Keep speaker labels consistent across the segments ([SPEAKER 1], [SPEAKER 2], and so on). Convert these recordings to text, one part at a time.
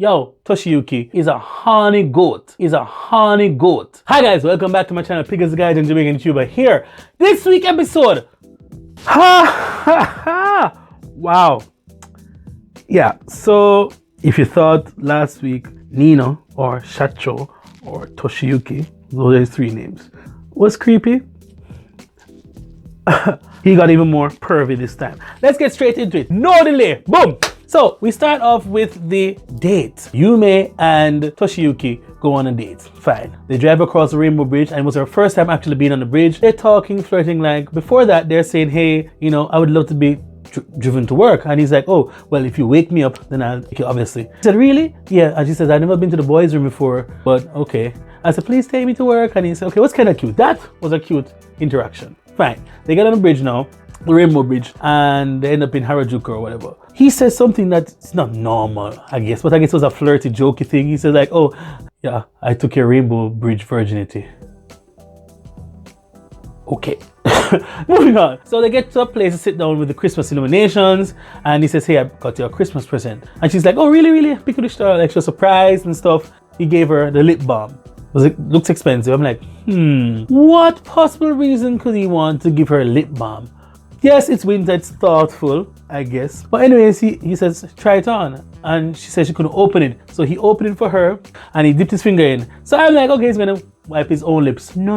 [SPEAKER 1] Yo, Toshiyuki is a honey goat. Hi guys, welcome back to my channel, Pickers Guide and Jamaican YouTuber here. This week episode. Wow. Yeah, so if you thought last week Nino or Shacho or Toshiyuki, those are his three names, was creepy, he got even more pervy this time. Let's get straight into it. No delay. Boom. So we start off with the date. Yume and Toshiyuki go on a date. Fine. They drive across the Rainbow Bridge and it was their first time actually being on the bridge. They're talking, flirting. Like before that, they're saying, hey, you know, I would love to be driven to work. And he's like, oh, well, if you wake me up, then I'll take you, obviously. He said, really? Yeah. And she says, I've never been to the boys' room before, but okay. I said, please take me to work. And he said, okay, what's kind of cute? That was a cute interaction. Fine. They get on the bridge now, the Rainbow Bridge, and they end up in Harajuku or whatever. He says something that's not normal, I guess, but I guess it was a flirty, jokey thing. He says like, oh, yeah, I took your Rainbow Bridge virginity. Okay. Moving on. So they get to a place to sit down with the Christmas illuminations, and he says, hey, I got you a Christmas present. And she's like, oh, really, really? Pick the star. Like, she was surprised and stuff. He gave her the lip balm. It looks expensive. I'm like, what possible reason could he want to give her a lip balm? Yes, it's winter, it's thoughtful, I guess. But anyways, he says, try it on. And she said she couldn't open it. So he opened it for her and he dipped his finger in. So I'm like, okay, he's gonna wipe his own lips. No.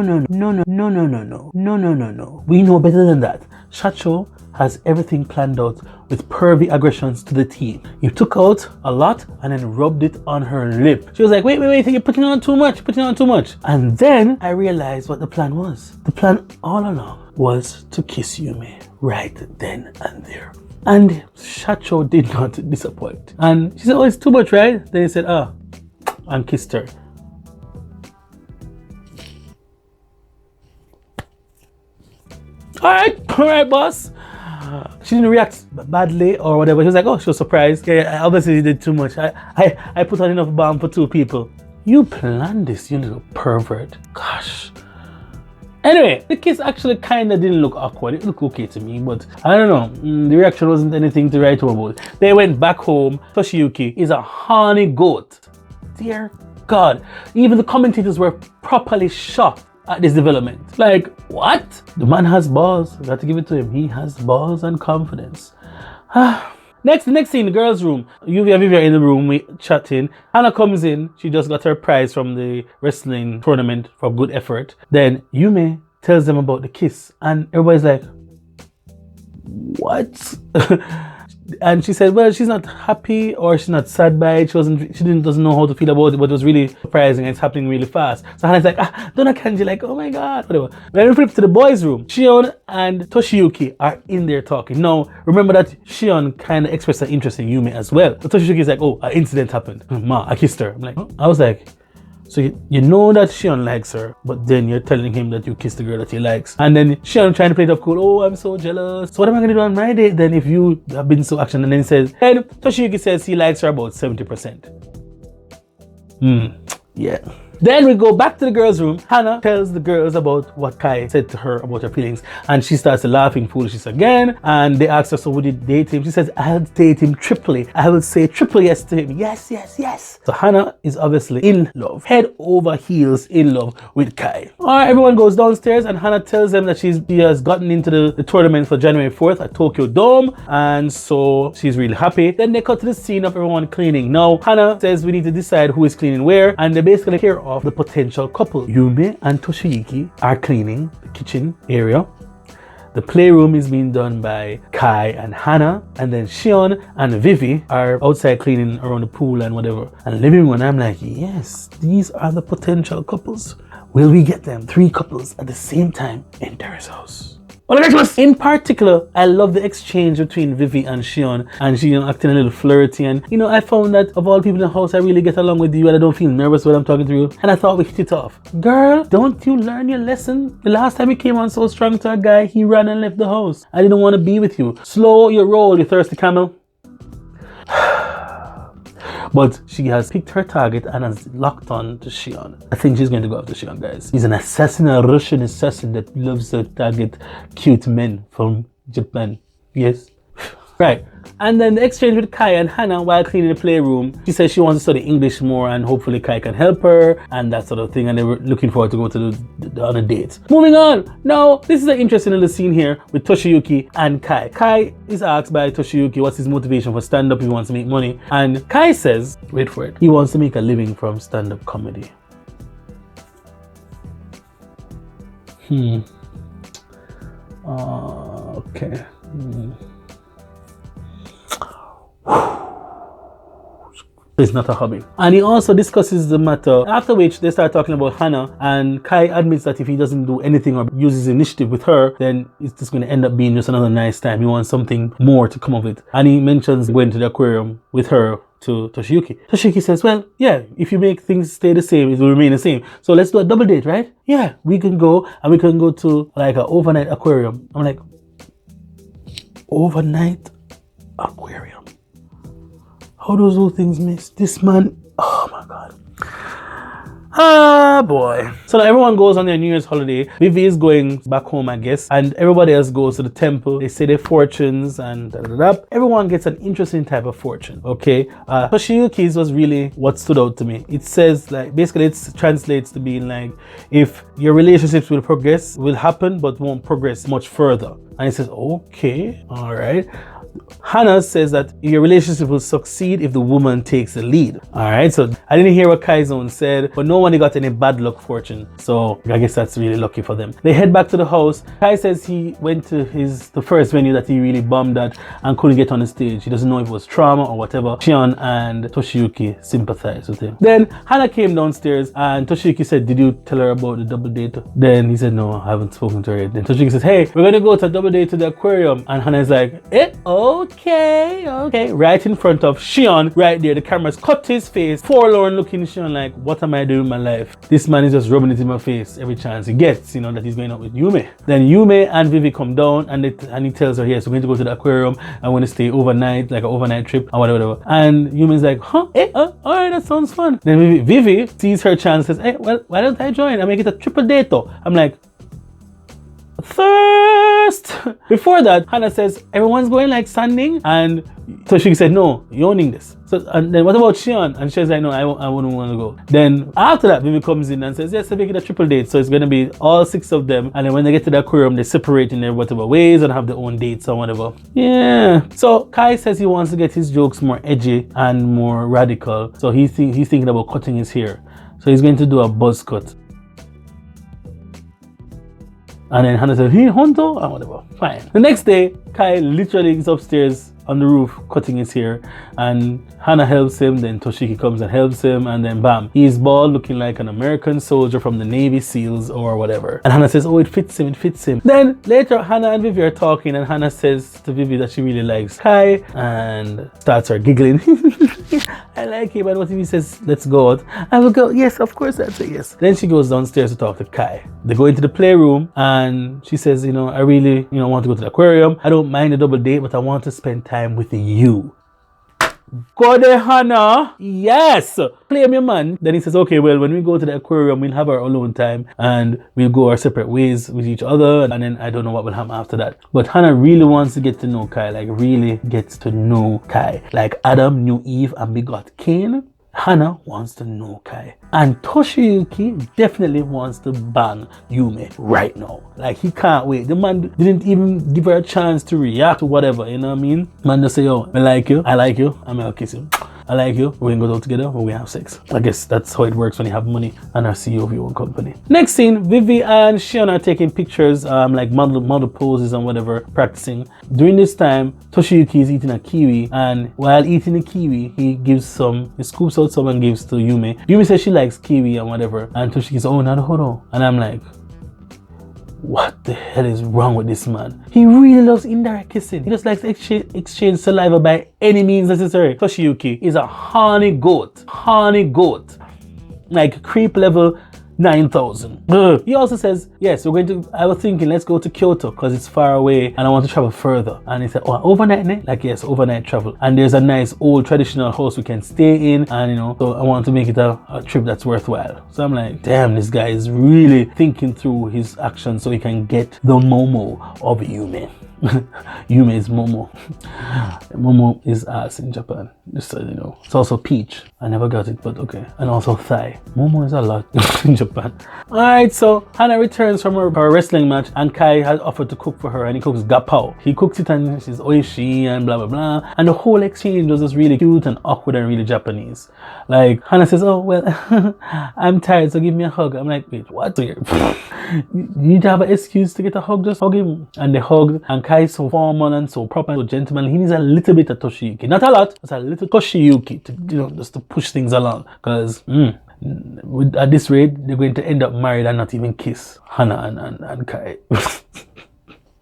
[SPEAKER 1] We know better than that. Shacho has everything planned out with pervy aggressions to the T. You took out a lot and then rubbed it on her lip. She was like, wait, you're putting on too much, And then I realized what the plan was. The plan all along was to kiss Yume right then and there. And Shacho did not disappoint. And she said, oh, it's too much, right? Then he said, and kissed her. All right, boss. She didn't react badly or whatever. She was like, oh, she was surprised. Yeah, obviously you did too much. I put on enough balm for two people. You planned this, you little pervert. Gosh. Anyway, the kiss actually kind of didn't look awkward. It looked okay to me, but I don't know. The reaction wasn't anything to write home about. They went back home. Toshiyuki is a honey goat. Dear God. Even the commentators were properly shocked at this development. Like, what? The man has balls. I got to give it to him. He has balls and confidence. The next scene, the girls' room. Yuvi and Vivi are in the room, we chatting. Hannah comes in. She just got her prize from the wrestling tournament for good effort. Then Yume tells them about the kiss, and everybody's like, what? And she said, well, she's not happy or she's not sad by it. She doesn't know how to feel about it, but it was really surprising and it's happening really fast. So Hannah's like, Donna Kanji, like, oh my God, whatever. Then we flip to the boys' room. Shion and Toshiyuki are in there talking. Now, remember that Shion kind of expressed an interest in Yume as well. But Toshiyuki is like, oh, an incident happened. Ma, I kissed her. I'm like, huh? I was like, so you know that Shion likes her, but then you're telling him that you kissed the girl that he likes. And then Shion trying to play it up cool. Oh, I'm so jealous. So what am I going to do on my date then if you have been so action? And then he says, and Toshiyuki says he likes her about 70%. Yeah. Then we go back to the girls' room. Hannah tells the girls about what Kai said to her about her feelings. And she starts laughing foolishness again. And they ask her, so would you date him? She says, I'll date him triply. I will say triple yes to him. Yes. So Hannah is obviously in love. Head over heels in love with Kai. All right, everyone goes downstairs and Hannah tells them that she has gotten into the tournament for January 4th at Tokyo Dome. And so she's really happy. Then they cut to the scene of everyone cleaning. Now, Hannah says we need to decide who is cleaning where. And they basically care of the potential couple. Yume and Toshiyuki are cleaning the kitchen area. The playroom is being done by Kai and Hannah, and then Shion and Vivi are outside cleaning around the pool and whatever. And living room, I'm like, yes, these are the potential couples. Will we get them? 3 couples at the same time in Terrace house. In particular, I love the exchange between Vivi and Shion acting a little flirty. And you know, I found that of all people in the house, I really get along with you and I don't feel nervous when I'm talking to you. And I thought we hit it off. Girl, don't you learn your lesson? The last time you came on so strong to a guy, he ran and left the house. I didn't want to be with you. Slow your roll, you thirsty camel. But she has picked her target and has locked on to Shion. I think she's going to go after Shion, guys. He's an assassin, a Russian assassin that loves to target cute men from Japan. Yes. Right. And then the exchange with Kai and Hannah while cleaning the playroom. She says she wants to study English more and hopefully Kai can help her and that sort of thing. And they were looking forward to go to the other dates. Moving on. Now, this is an interesting little scene here with Toshiyuki and Kai. Kai is asked by Toshiyuki what's his motivation for stand-up. He wants to make money. And Kai says, wait for it, he wants to make a living from stand-up comedy. Okay. It's not a hobby. And he also discusses the matter, after which they start talking about Hannah, and Kai admits that if he doesn't do anything or uses initiative with her, then it's just going to end up being just another nice time. He wants something more to come of it. And he mentions going to the aquarium with her to Toshiyuki. Toshiyuki says, well, yeah, if you make things stay the same, it will remain the same. So let's do a double date, right? Yeah, we can go and we can go to like an overnight aquarium. I'm like, overnight aquarium? How those two things mix? This man, oh my God. Ah, boy. So now everyone goes on their New Year's holiday. Vivi is going back home, I guess, and everybody else goes to the temple. They say their fortunes and everyone gets an interesting type of fortune, okay? Toshiyuki's was really what stood out to me. It says, like, basically it translates to being like, if your relationships will happen, but won't progress much further. And it says, okay, all right. Hannah says that your relationship will succeed if the woman takes the lead. All right, so I didn't hear what Kai's own said, but no one got any bad luck fortune. So I guess that's really lucky for them. They head back to the house. Kai says he went to the first venue that he really bombed at and couldn't get on the stage. He doesn't know if it was trauma or whatever. Shion and Toshiyuki sympathize with him. Then Hannah came downstairs and Toshiyuki said, did you tell her about the double date? Then he said, no, I haven't spoken to her yet. Then Toshiyuki says, hey, we're going to go to a double date to the aquarium. And Hannah is like, okay. Right in front of Shion, right there. The camera's cut to his face. Forlorn looking Shion like, what am I doing with my life? This man is just rubbing it in my face every chance he gets, that he's going out with Yume. Then Yume and Vivi come down and he tells her, yes, we're going to go to the aquarium. I want to stay overnight, like an overnight trip or whatever. And Yume's like, huh? All right, that sounds fun. Then Vivi sees her chance and says, hey, well, why don't I join? I make it a triple date though. I'm like, thirst. Before that, Hannah says everyone's going like sanding, and so she said, no, you're owning this. So, and then what about Shion? And she's like, no, I wouldn't want to go. Then after that, Vivi comes in and says, yes, I make it a triple date. So it's going to be all 6 of them. And then when they get to the aquarium, they separate in their whatever ways and have their own dates or whatever. Yeah. So Kai says he wants to get his jokes more edgy and more radical. So he's thinking about cutting his hair. So he's going to do a buzz cut. And then Hannah said, hey, Honto? And whatever. Fine. The next day, Kai literally is upstairs on the roof cutting his hair. And Hannah helps him. Then Toshiki comes and helps him. And then bam, he's bald looking like an American soldier from the Navy SEALs or whatever. And Hannah says, oh, it fits him. Then later, Hannah and Vivi are talking. And Hannah says to Vivi that she really likes Kai. And starts her giggling. I like him. And what Vivi says, let's go out. I will go. Yes, of course, I'd say yes. Then she goes downstairs to talk to Kai. They go into the playroom. And she says, I really, want to go to the aquarium. I don't mind a double date, but I want to spend time with you. Go there, Hannah. Yes. Play me, man. Then he says, okay, well, when we go to the aquarium, we'll have our alone time and we'll go our separate ways with each other. And then I don't know what will happen after that. But Hannah really wants to get to know Kai, like really gets to know Kai. Like Adam knew Eve and begot Cain. Hannah wants to know Kai. And Toshiyuki definitely wants to bang Yume right now. Like, he can't wait. The man didn't even give her a chance to react to whatever, you know what I mean? Man just say, yo, I like you, I'm gonna kiss you. I like you, we're gonna go out together, we're gonna have sex. I guess that's how it works when you have money and are CEO of your own company. Next scene, Vivi and Shion are taking pictures, like model poses and whatever, practicing. During this time, Toshiyuki is eating a kiwi, and while eating the kiwi, he scoops out some and gives to Yume. Yume says she likes kiwi and whatever, and Toshiyuki says, oh, naruhodo. And I'm like, what the hell is wrong with this man? He really loves indirect kissing. He just likes to exchange saliva by any means necessary. Toshiyuki is a horny goat. Like creep level 9,000. He also says, yes, I was thinking, let's go to Kyoto because it's far away and I want to travel further. And he said, oh, overnight, ne? Like, yes, overnight travel. And there's a nice old traditional house we can stay in. And, so I want to make it a trip that's worthwhile. So I'm like, damn, this guy is really thinking through his actions so he can get the Momo of Yume. Yume is Momo. Momo is ass in Japan, just so you know. It's also peach. I never got it, but okay. And also thigh. Momo is a lot in Japan. Alright, so Hana returns from her wrestling match and Kai has offered to cook for her and he cooks gapao. He cooks it and she's oishi and blah blah blah. And the whole exchange was just really cute and awkward and really Japanese. Like Hana says, oh well, I'm tired, so give me a hug. I'm like, wait, what? You need to have an excuse to get a hug, just hug him. And they hugged, and Kai is so formal and so proper and so gentleman. He needs a little bit of Toshiyuki, not a lot, just a little Toshiyuki to, you know, just to push things along. Because at this rate, they're going to end up married and not even kiss Hana and Kai.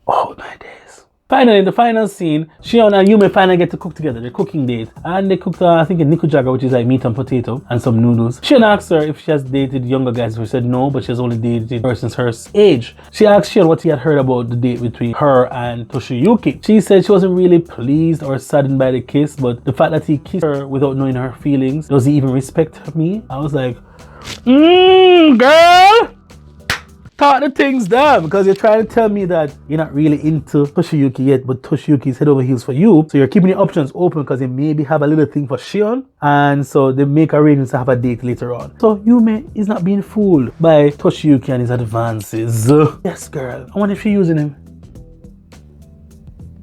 [SPEAKER 1] Oh my days. Finally, in the final scene, Shion and Yume finally get to cook together. They're cooking date. And they cooked, I think, a nikujaga, which is like meat and potato, and some noodles. Shion asked her if she has dated younger guys. She said no, but she has only dated persons her age. She asked Shion what he had heard about the date between her and Toshiyuki. She said she wasn't really pleased or saddened by the kiss, but the fact that he kissed her without knowing her feelings, does he even respect me? I was like, girl! Talk the things down, because you're trying to tell me that you're not really into Toshiyuki yet, but Toshiyuki is head over heels for you. So you're keeping your options open because they maybe have a little thing for Shion, and so they make arrangements to have a date later on. So Yume is not being fooled by Toshiyuki and his advances. Yes, girl. I wonder if you're using him.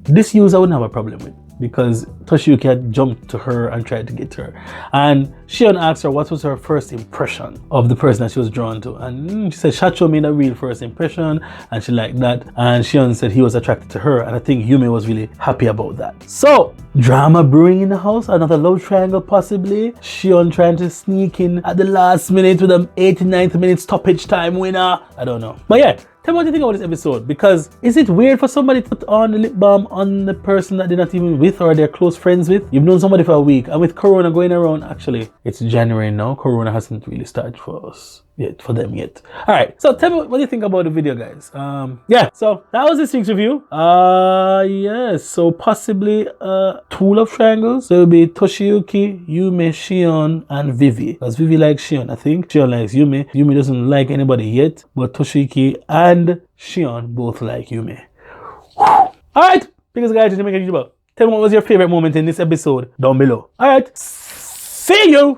[SPEAKER 1] This use I wouldn't have a problem with, because Toshiyuki had jumped to her and tried to get to her. And Shion asked her what was her first impression of the person that she was drawn to. And she said Shacho made a real first impression and she liked that. And Shion said he was attracted to her. And I think Yume was really happy about that. So, drama brewing in the house, another love triangle possibly. Shion trying to sneak in at the last minute with an 89th minute stoppage time winner. I don't know. But yeah. Tell me what you think about this episode, because is it weird for somebody to put on the lip balm on the person that they're not even with or they're close friends with? You've known somebody for a week, and with Corona going around, actually, it's January now. Corona hasn't really started for us yet, for them yet. All right, so tell me what you think about the video, guys. Yeah, so that was this week's review. Yes, so possibly two love triangles. There will be Toshiyuki, Yume, Shion, and Vivi. Because Vivi likes Shion, I think. Shion likes Yume. Yume doesn't like anybody yet, but Toshiyuki and Shion both like Yume. All right, biggest guys to make a YouTuber. Tell me what was your favorite moment in this episode down below. All right, see you.